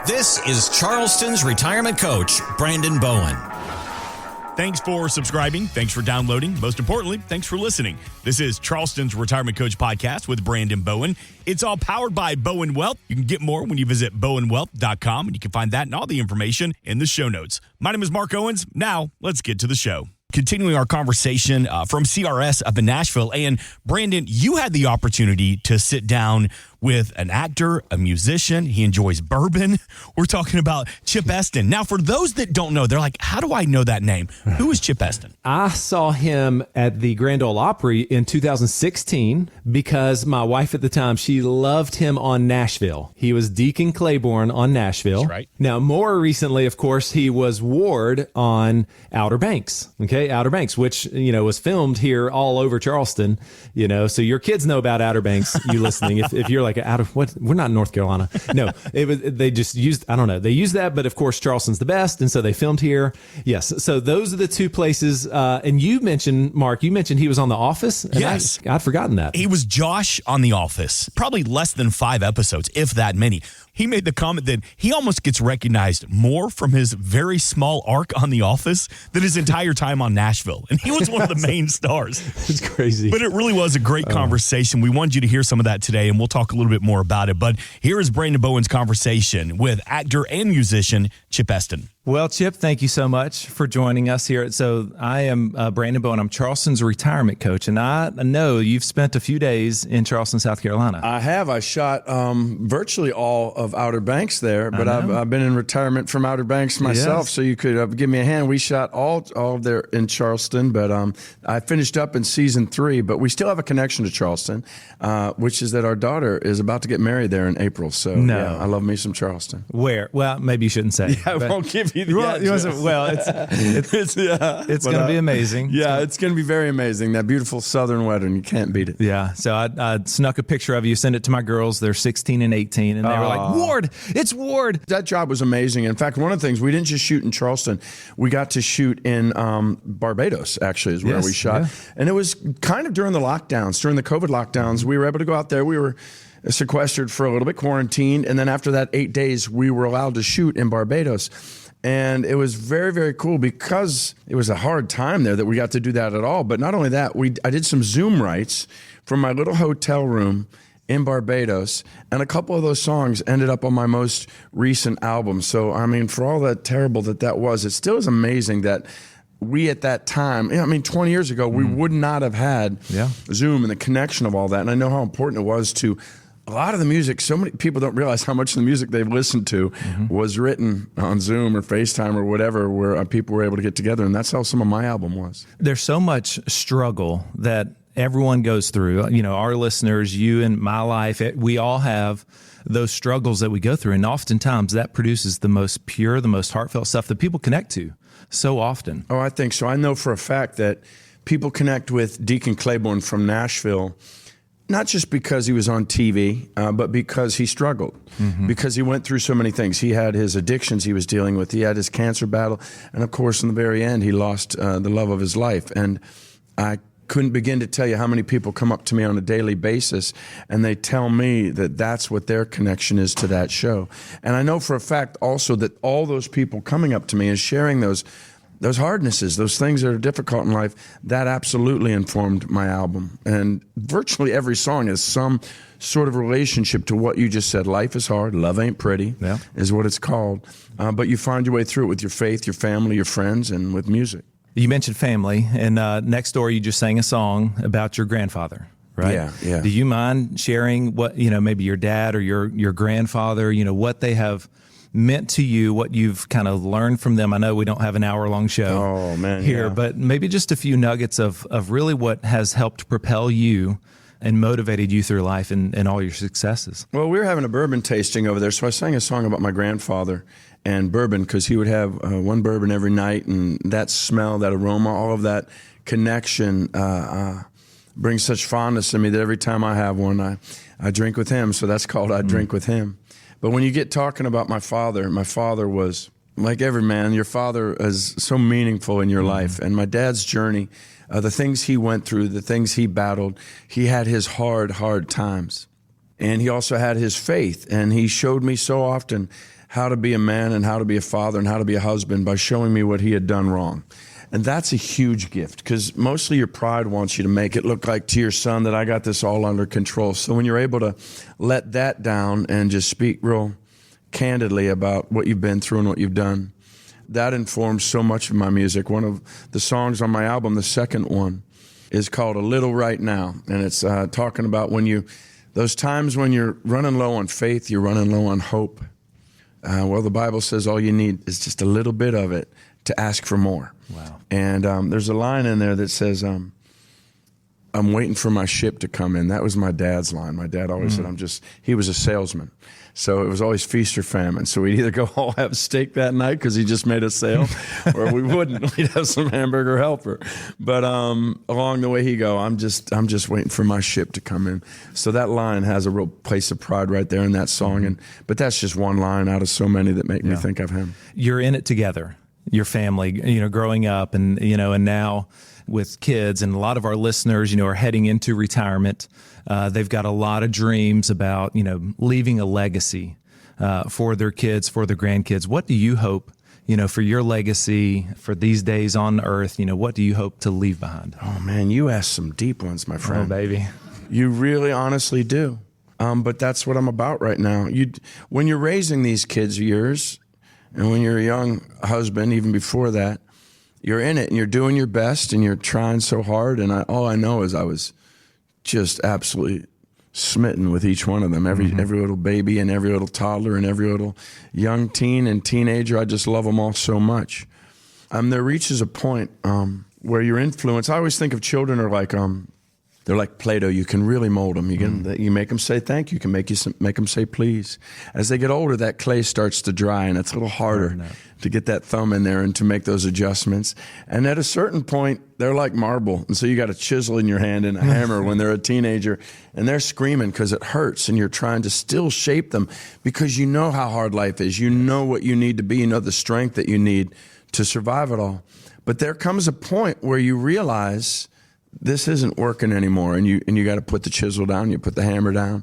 This is Charleston's Retirement Coach, Brandon Bowen. Thanks for subscribing. Thanks for downloading. Most importantly, thanks for listening. This is Charleston's Retirement Coach podcast with Brandon Bowen. It's all powered by Bowen Wealth. You can get more when you visit bowenwealth.com, and you can find that and all the information in the show notes. My name is Mark Owens. Now, let's get to the show. Continuing our conversation from CRS up in Nashville. And Brandon, you had the opportunity to sit down with an actor, a musician. He enjoys bourbon. We're talking about Chip Esten. Now, for those that don't know, they're like, how do I know that name? Who is Chip Esten? I saw him at the Grand Ole Opry in 2016 because my wife at the time, she loved him on Nashville. He was Deacon Claiborne on Nashville. That's right. Now, more recently, of course, he was Ward on Outer Banks. Okay, Outer Banks, which, was filmed here all over Charleston, so your kids know about Outer Banks, you listening. If you're like, we're not in North Carolina. No, they just used, I don't know, they used that, but of course, Charleston's the best, and so they filmed here. Yes, so those are the two places, and you mentioned, Mark, he was on The Office. And yes. I'd forgotten that. He was Josh on The Office, probably less than 5 episodes, if that many. He made the comment that he almost gets recognized more from his very small arc on The Office than his entire time on Nashville. And he was one of the main stars. It's crazy. But it really was a great conversation. We wanted you to hear some of that today, and we'll talk a little bit more about it. But here is Brandon Bowen's conversation with actor and musician Chip Esten. Well, Chip, thank you so much for joining us here. So I am Brandon Bowen. I'm Charleston's retirement coach, and I know you've spent a few days in Charleston, South Carolina. I have. I shot virtually all of Outer Banks there, but I've been in retirement from Outer Banks myself, yes. So you could give me a hand. We shot all of there in Charleston, but I finished up in season 3, but we still have a connection to Charleston, which is that our daughter is about to get married there in April. So yeah, I love me some Charleston. Where? Well, maybe you shouldn't say. Yeah, I won't give you the it's going to be amazing. Yeah, it's going to be very amazing. That beautiful southern weather, and you can't beat it. Yeah, so I snuck a picture of you, sent it to my girls. They're 16 and 18, and they were like, Ward, it's Ward. That job was amazing. In fact, one of the things, we didn't just shoot in Charleston. We got to shoot in Barbados, actually, is where we shot. Yeah. And it was kind of during the lockdowns, during the COVID lockdowns. We were able to go out there. We were sequestered for a little bit, quarantined, and then after that 8 days, we were allowed to shoot in Barbados. And it was very, very cool because it was a hard time there that we got to do that at all. But not only that, I did some Zoom writes from my little hotel room in Barbados, and a couple of those songs ended up on my most recent album. So, I mean, for all that terrible that was, it still is amazing that we at that time, 20 years ago, we would not have had Zoom and the connection of all that. And I know how important it was to a lot of the music. So many people don't realize how much of the music they've listened to was written on Zoom or FaceTime or whatever, where people were able to get together. And that's how some of my album was. There's so much struggle that everyone goes through. Our listeners, you and my life, we all have those struggles that we go through. And oftentimes that produces the most pure, the most heartfelt stuff that people connect to so often. Oh, I think so. I know for a fact that people connect with Deacon Claiborne from Nashville, not just because he was on TV, but because he struggled, because he went through so many things. He had his addictions he was dealing with. He had his cancer battle. And, of course, in the very end, he lost the love of his life. And I couldn't begin to tell you how many people come up to me on a daily basis, and they tell me that that's what their connection is to that show. And I know for a fact also that all those people coming up to me and sharing those hardnesses, those things that are difficult in life, that absolutely informed my album. And virtually every song has some sort of relationship to what you just said. Life is hard, love ain't pretty, is what it's called. But you find your way through it with your faith, your family, your friends, and with music. You mentioned family, and next door you just sang a song about your grandfather, right? Yeah. Do you mind sharing what, maybe your dad or your grandfather, what they have meant to you, what you've kind of learned from them? I know we don't have an hour-long show here, but maybe just a few nuggets of really what has helped propel you and motivated you through life and all your successes. Well, we were having a bourbon tasting over there, so I sang a song about my grandfather and bourbon, because he would have one bourbon every night, and that smell, that aroma, all of that connection brings such fondness to me that every time I have one, I drink with him. So that's called I Drink With Him. But when you get talking about my father was, like every man, your father is so meaningful in your life. And my dad's journey, the things he went through, the things he battled, he had his hard times. And he also had his faith. And he showed me so often how to be a man and how to be a father and how to be a husband by showing me what he had done wrong. And that's a huge gift, because mostly your pride wants you to make it look like to your son that I got this all under control. So when you're able to let that down and just speak real candidly about what you've been through and what you've done, that informs so much of my music. One of the songs on my album, the second one, is called A Little Right Now. And it's talking about those times when you're running low on faith, you're running low on hope. Well, the Bible says all you need is just a little bit of it to ask for more. Wow. And there's a line in there that says, I'm waiting for my ship to come in. That was my dad's line. My dad always said, he was a salesman. So it was always feast or famine. So we'd either go all have steak that night because he just made a sale, or we wouldn't. We'd have some hamburger helper. But along the way he'd go, I'm just waiting for my ship to come in. So that line has a real place of pride right there in that song. But that's just one line out of so many that make me think of him. You're in it together, your family, growing up and now with kids, and a lot of our listeners, are heading into retirement. They've got a lot of dreams about, leaving a legacy for their kids, for their grandkids. What do you hope, for your legacy for these days on earth? What do you hope to leave behind? Oh man, you asked some deep ones, my friend. Oh baby, you really honestly do. But that's what I'm about right now. When you're raising these kids of yours, and when you're a young husband, even before that, you're in it and you're doing your best and you're trying so hard. And all I know is I was just absolutely smitten with each one of them. Every little baby and every little toddler and every little young teen and teenager. I just love them all so much. There reaches a point where your influence. I always think of children are like they're like Play-Doh. You can really mold them. You make them say thank you. You can make them say please. As they get older, that clay starts to dry, and it's a little harder to get that thumb in there and to make those adjustments. And at a certain point, they're like marble, and so you got a chisel in your hand and a hammer when they're a teenager, and they're screaming because it hurts, and you're trying to still shape them because you know how hard life is. You know what you need to be. You know the strength that you need to survive it all. But there comes a point where you realize this isn't working anymore, and you got to put the chisel down, you put the hammer down.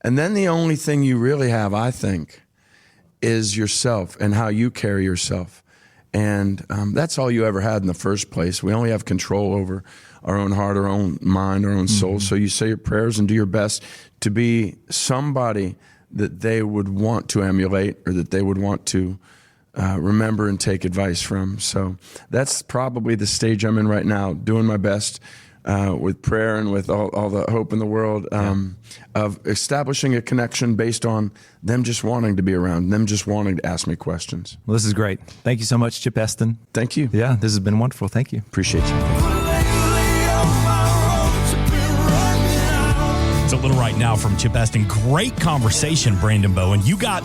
And then the only thing you really have, I think, is yourself and how you carry yourself. And that's all you ever had in the first place. We only have control over our own heart, our own mind, our own soul. So you say your prayers and do your best to be somebody that they would want to emulate, or that they would want to remember and take advice from. So that's probably the stage I'm in right now, doing my best with prayer and with all the hope in the world of establishing a connection based on them just wanting to be around, them just wanting to ask me questions. Well, this is great. Thank you so much, Chip Esten. Thank you. Yeah, this has been wonderful. Thank you. Appreciate you. It's A Little Right Now from Chip Esten. Great conversation, Brandon Bowen. You got...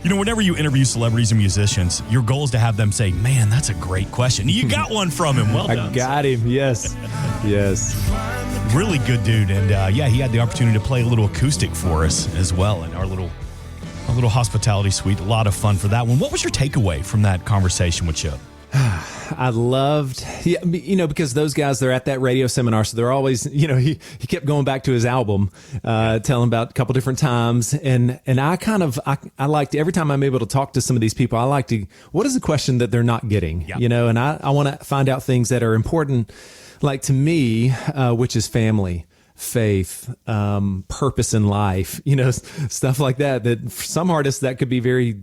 whenever you interview celebrities and musicians, your goal is to have them say, man, that's a great question. You got one from him. Well done. I got him. Yes. Yes. Really good dude. And he had the opportunity to play a little acoustic for us as well in our little hospitality suite. A lot of fun for that one. What was your takeaway from that conversation with Chip? I loved, because those guys, they're at that radio seminar. So they're always, he kept going back to his album, telling about a couple different times. And I like to, every time I'm able to talk to some of these people, I like to, what is the question that they're not getting, and I want to find out things that are important, like to me, which is family, faith, purpose in life, stuff like that, that for some artists that could be very,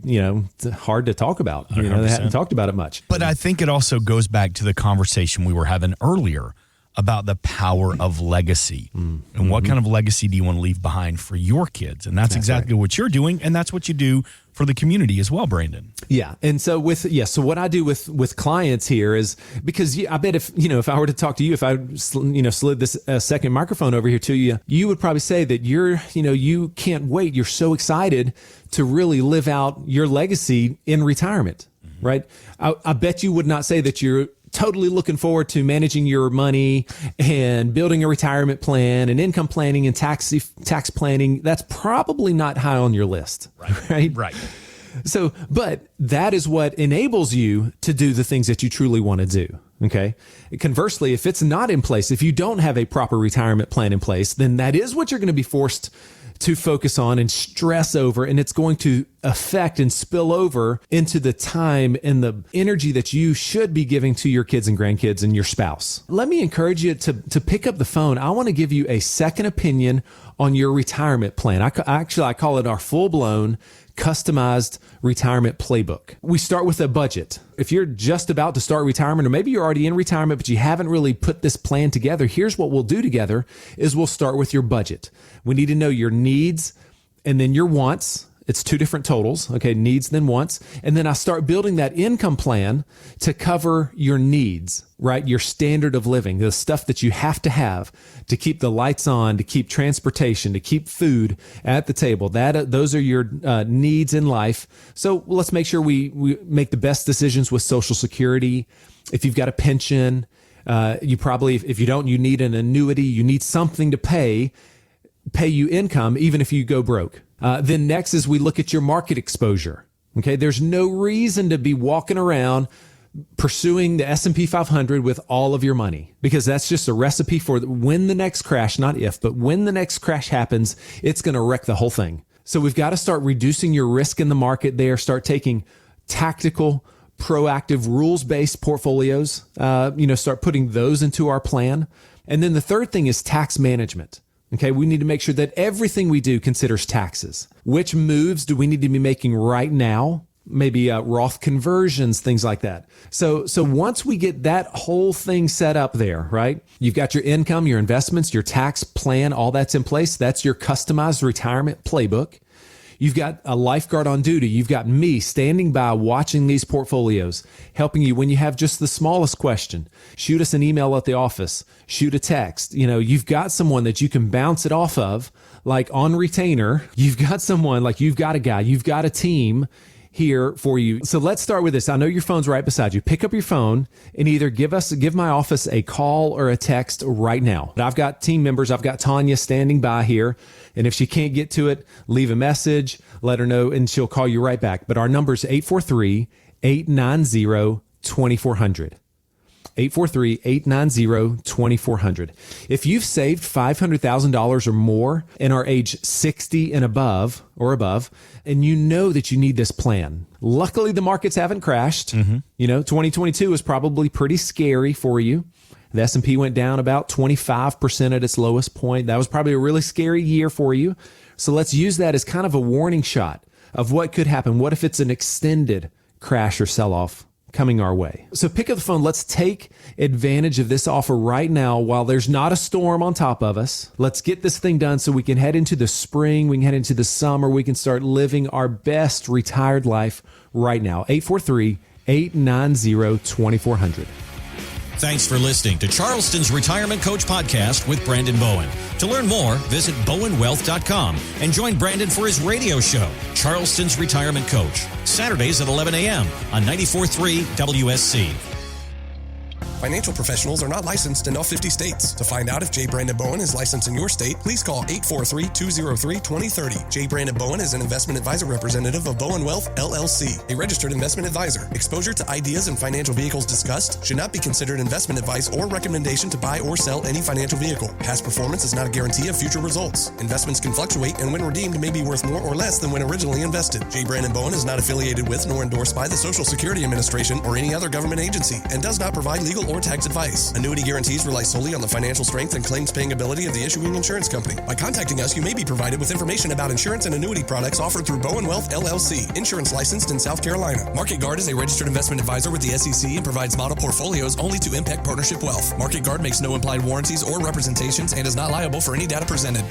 hard to talk about. They haven't talked about it much. But I think it also goes back to the conversation we were having earlier about the power of legacy and what kind of legacy do you want to leave behind for your kids? And that's exactly what you're doing. And that's what you do for the community as well, Brandon. Yeah. And so so what I do with clients here is, because I bet if I were to talk to you, if I, slid this second microphone over here to you, you would probably say that you can't wait. You're so excited to really live out your legacy in retirement, right? I bet you would not say that you're totally looking forward to managing your money and building a retirement plan and income planning and tax planning. That's probably not high on your list, right? Right. So, but that is what enables you to do the things that you truly want to do. Okay. Conversely, if it's not in place, if you don't have a proper retirement plan in place, then that is what you're going to be forced to focus on and stress over. And it's going to affect and spill over into the time and the energy that you should be giving to your kids and grandkids and your spouse. Let me encourage you to pick up the phone. I want to give you a second opinion on your retirement plan. I call it our full-blown customized retirement playbook. We start with a budget. If you're just about to start retirement, or maybe you're already in retirement, but you haven't really put this plan together, here's what we'll do together is we'll start with your budget. We need to know your needs and then your wants. It's two different totals, okay? Needs, then wants. And then I start building that income plan to cover your needs, right? Your standard of living, the stuff that you have to keep the lights on, to keep transportation, to keep food at the table. Those are your needs in life. So let's make sure we make the best decisions with Social Security. If you've got a pension, you probably, if you don't, you need an annuity. You need something to pay you income, even if you go broke. Then next is we look at your market exposure. Okay. There's no reason to be walking around pursuing the S&P 500 with all of your money, because that's just a recipe for when the next crash, not if, but when the next crash happens, it's going to wreck the whole thing. So we've got to start reducing your risk in the market there, start taking tactical, proactive, rules-based portfolios, start putting those into our plan. And then the third thing is tax management. Okay, we need to make sure that everything we do considers taxes. Which moves do we need to be making right now? Maybe Roth conversions, things like that. So once we get that whole thing set up there, right? You've got your income, your investments, your tax plan, all that's in place. That's your customized retirement playbook. You've got a lifeguard on duty. You've got me standing by watching these portfolios, helping you when you have just the smallest question. Shoot us an email at the office, shoot a text. You've got someone that you can bounce it off of, like on retainer. You've got someone, like you've got a guy, you've got a team here for you. So let's start with this. I know your phone's right beside you. Pick up your phone and either give my office a call or a text right now. I've got team members. I've got Tanya standing by here. And if she can't get to it, leave a message, let her know, and she'll call you right back. But our number is 843-890-2400. 843-890-2400. If you've saved $500,000 or more and are age 60 and above, and you know that you need this plan. Luckily, the markets haven't crashed. 2022 is probably pretty scary for you. The S&P went down about 25% at its lowest point. That was probably a really scary year for you. So let's use that as kind of a warning shot of what could happen. What if it's an extended crash or sell-off coming our way? So pick up the phone. Let's take advantage of this offer right now while there's not a storm on top of us. Let's get this thing done so we can head into the spring. We can head into the summer. We can start living our best retired life right now. 843-890-2400. Thanks for listening to Charleston's Retirement Coach podcast with Brandon Bowen. To learn more, visit bowenwealth.com and join Brandon for his radio show, Charleston's Retirement Coach, Saturdays at 11 a.m. on 94.3 WSC. Financial professionals are not licensed in all 50 states. To find out if J. Brandon Bowen is licensed in your state, please call 843-203-2030. J. Brandon Bowen is an investment advisor representative of Bowen Wealth, LLC, a registered investment advisor. Exposure to ideas and financial vehicles discussed should not be considered investment advice or recommendation to buy or sell any financial vehicle. Past performance is not a guarantee of future results. Investments can fluctuate and when redeemed may be worth more or less than when originally invested. J. Brandon Bowen is not affiliated with nor endorsed by the Social Security Administration or any other government agency and does not provide legal or tax advice. Annuity guarantees rely solely on the financial strength and claims paying ability of the issuing insurance company. By contacting us, you may be provided with information about insurance and annuity products offered through Bowen Wealth, LLC, insurance licensed in South Carolina. Market Guard is a registered investment advisor with the SEC and provides model portfolios only to Impact Partnership Wealth. Market Guard makes no implied warranties or representations and is not liable for any data presented.